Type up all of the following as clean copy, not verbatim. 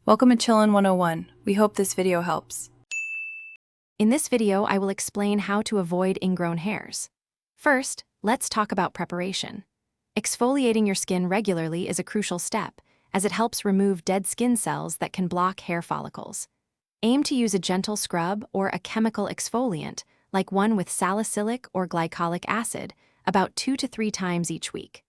Welcome to Chillin' 101. We hope this video helps. In this video, I will explain how to avoid ingrown hairs. First, let's talk about preparation. Exfoliating your skin regularly is a crucial step, as it helps remove dead skin cells that can block hair follicles. Aim to use a gentle scrub or a chemical exfoliant, like one with salicylic or glycolic acid, about 2 to 3 times each week.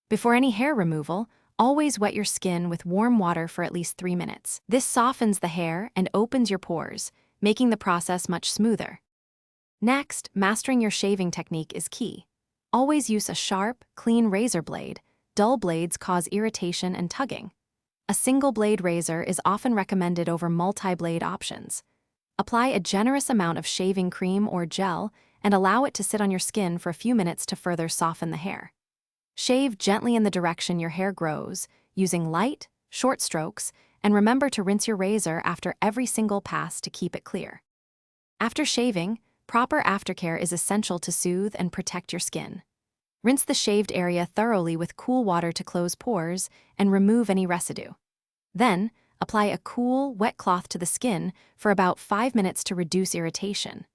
Before any hair removal, always wet your skin with warm water for at least 3 minutes. This softens the hair and opens your pores, making the process much smoother. Next, mastering your shaving technique is key. Always use a sharp, clean razor blade. Dull blades cause irritation and tugging. A single-blade razor is often recommended over multi-blade options. Apply a generous amount of shaving cream or gel and allow it to sit on your skin for a few minutes to further soften the hair. Shave gently in the direction your hair grows, using light, short strokes, and remember to rinse your razor after every single pass to keep it clear. After shaving, proper aftercare is essential to soothe and protect your skin. Rinse the shaved area thoroughly with cool water to close pores and remove any residue. Then, apply a cool, wet cloth to the skin for about 5 minutes to reduce irritation.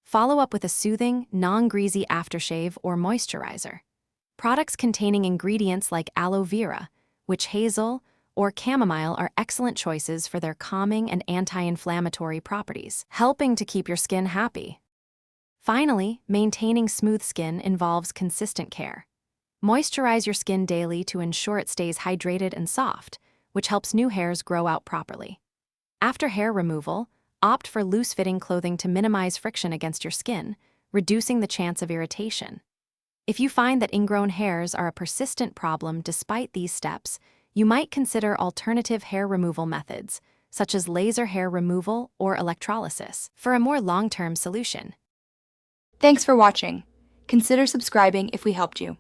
Follow up with a soothing, non-greasy aftershave or moisturizer. Products containing ingredients like aloe vera, witch hazel, or chamomile are excellent choices for their calming and anti-inflammatory properties, helping to keep your skin happy. Finally, maintaining smooth skin involves consistent care. Moisturize your skin daily to ensure it stays hydrated and soft, which helps new hairs grow out properly. After hair removal, opt for loose-fitting clothing to minimize friction against your skin, reducing the chance of irritation. If you find that ingrown hairs are a persistent problem despite these steps, you might consider alternative hair removal methods, such as laser hair removal or electrolysis, for a more long-term solution. Thanks for watching. Consider subscribing if we helped you.